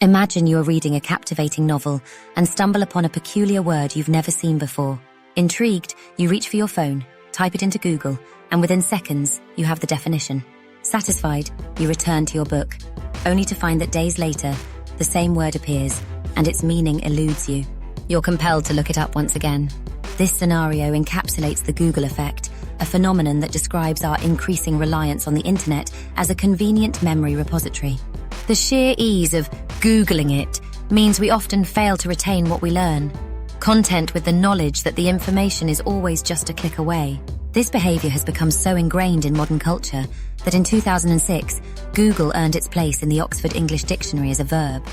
Imagine you're reading a captivating novel and stumble upon a peculiar word you've never seen before. Intrigued, you reach for your phone, type it into Google, and within seconds, you have the definition. Satisfied, you return to your book, only to find that days later, the same word appears, and its meaning eludes you. You're compelled to look it up once again. This scenario encapsulates the Google effect, a phenomenon that describes our increasing reliance on the internet as a convenient memory repository. The sheer ease of Googling it means we often fail to retain what we learn. Content with the knowledge that the information is always just a click away. This behavior has become so ingrained in modern culture that in 2006, Google earned its place in the Oxford English Dictionary as a verb,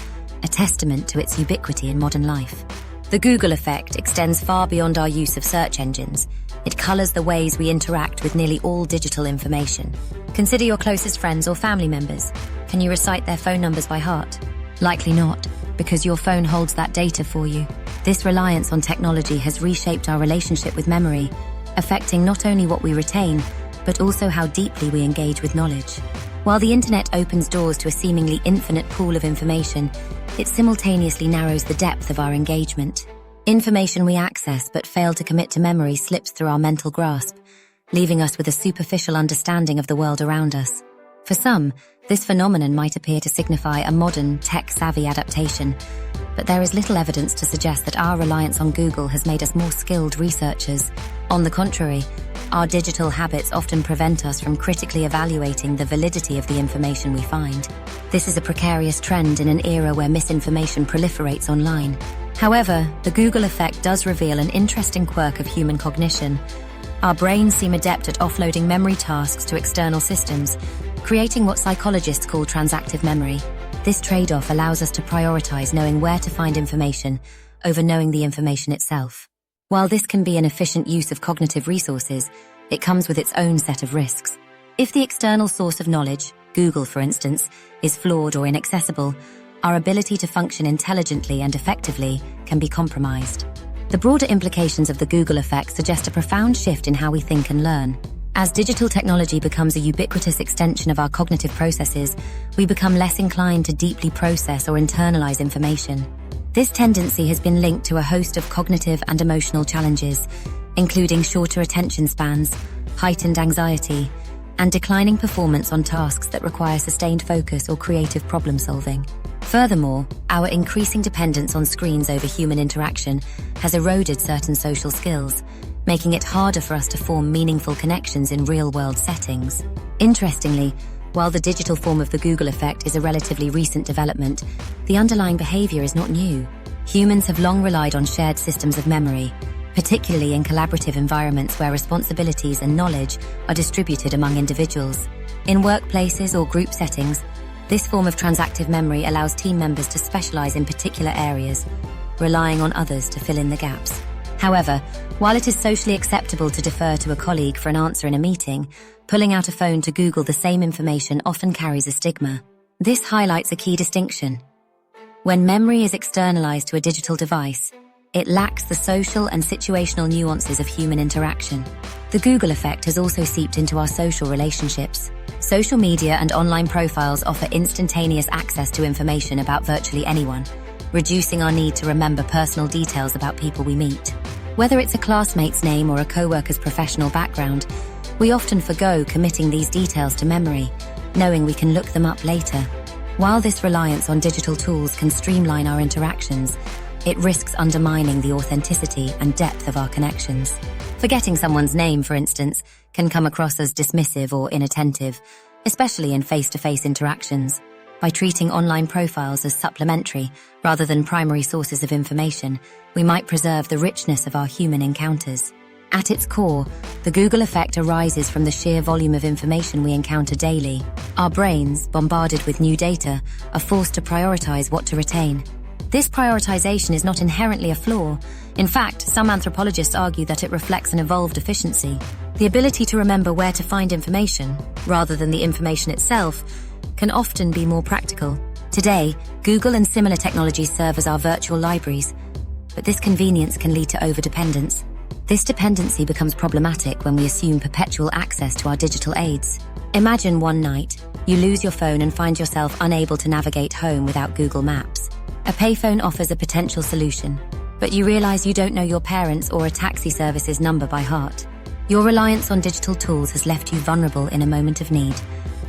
a testament to its ubiquity in modern life. The Google effect extends far beyond our use of search engines. It colors the ways we interact with nearly all digital information. Consider your closest friends or family members. Can you recite their phone numbers by heart? Likely not, because your phone holds that data for you. This reliance on technology has reshaped our relationship with memory, affecting not only what we retain, but also how deeply we engage with knowledge. While the internet opens doors to a seemingly infinite pool of information, it simultaneously narrows the depth of our engagement. Information we access but fail to commit to memory slips through our mental grasp, leaving us with a superficial understanding of the world around us. For some, this phenomenon might appear to signify a modern, tech-savvy adaptation, but there is little evidence to suggest that our reliance on Google has made us more skilled researchers. On the contrary, our digital habits often prevent us from critically evaluating the validity of the information we find. This is a precarious trend in an era where misinformation proliferates online. However, the Google effect does reveal an interesting quirk of human cognition. Our brains seem adept at offloading memory tasks to external systems, creating what psychologists call transactive memory. This trade-off allows us to prioritize knowing where to find information over knowing the information itself. While this can be an efficient use of cognitive resources, it comes with its own set of risks. If the external source of knowledge, Google for instance, is flawed or inaccessible, our ability to function intelligently and effectively can be compromised. The broader implications of the Google effect suggest a profound shift in how we think and learn. As digital technology becomes a ubiquitous extension of our cognitive processes, we become less inclined to deeply process or internalize information. This tendency has been linked to a host of cognitive and emotional challenges, including shorter attention spans, heightened anxiety, and declining performance on tasks that require sustained focus or creative problem-solving. Furthermore, our increasing dependence on screens over human interaction has eroded certain social skills, making it harder for us to form meaningful connections in real-world settings. Interestingly, while the digital form of the Google effect is a relatively recent development, the underlying behavior is not new. Humans have long relied on shared systems of memory, particularly in collaborative environments where responsibilities and knowledge are distributed among individuals. In workplaces or group settings, this form of transactive memory allows team members to specialize in particular areas, relying on others to fill in the gaps. However, while it is socially acceptable to defer to a colleague for an answer in a meeting, pulling out a phone to Google the same information often carries a stigma. This highlights a key distinction. When memory is externalized to a digital device, it lacks the social and situational nuances of human interaction. The Google effect has also seeped into our social relationships. Social media and online profiles offer instantaneous access to information about virtually anyone, reducing our need to remember personal details about people we meet. Whether it's a classmate's name or a coworker's professional background, we often forgo committing these details to memory, knowing we can look them up later. While this reliance on digital tools can streamline our interactions, it risks undermining the authenticity and depth of our connections. Forgetting someone's name, for instance, can come across as dismissive or inattentive, especially in face-to-face interactions. By treating online profiles as supplementary rather than primary sources of information, we might preserve the richness of our human encounters. At its core, the Google effect arises from the sheer volume of information we encounter daily. Our brains, bombarded with new data, are forced to prioritize what to retain. This prioritization is not inherently a flaw. In fact, some anthropologists argue that it reflects an evolved efficiency. The ability to remember where to find information, rather than the information itself, can often be more practical. Today, Google and similar technologies serve as our virtual libraries, but this convenience can lead to overdependence. This dependency becomes problematic when we assume perpetual access to our digital aids. Imagine one night, you lose your phone and find yourself unable to navigate home without Google Maps. A payphone offers a potential solution, but you realize you don't know your parents' or a taxi service's number by heart. Your reliance on digital tools has left you vulnerable in a moment of need,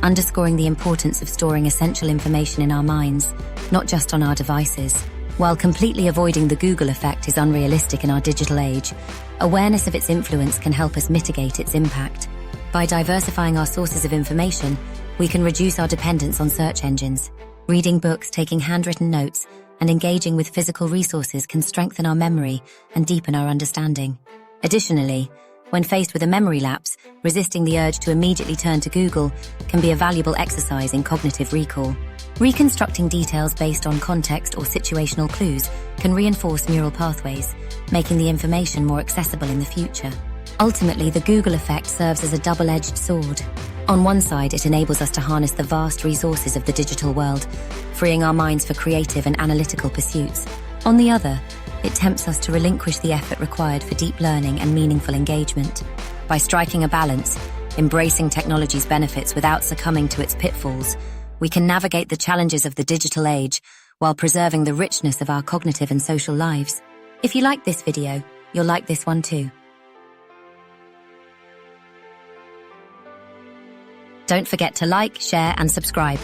underscoring the importance of storing essential information in our minds, not just on our devices. While completely avoiding the Google effect is unrealistic in our digital age, awareness of its influence can help us mitigate its impact. By diversifying our sources of information, we can reduce our dependence on search engines. Reading books, taking handwritten notes, and engaging with physical resources can strengthen our memory and deepen our understanding. Additionally, when faced with a memory lapse, resisting the urge to immediately turn to Google can be a valuable exercise in cognitive recall. Reconstructing details based on context or situational clues can reinforce neural pathways, making the information more accessible in the future. Ultimately, the Google effect serves as a double-edged sword. On one side, it enables us to harness the vast resources of the digital world, freeing our minds for creative and analytical pursuits. On the other, it tempts us to relinquish the effort required for deep learning and meaningful engagement. By striking a balance, embracing technology's benefits without succumbing to its pitfalls, we can navigate the challenges of the digital age while preserving the richness of our cognitive and social lives. If you like this video, you'll like this one too. Don't forget to like, share, and subscribe.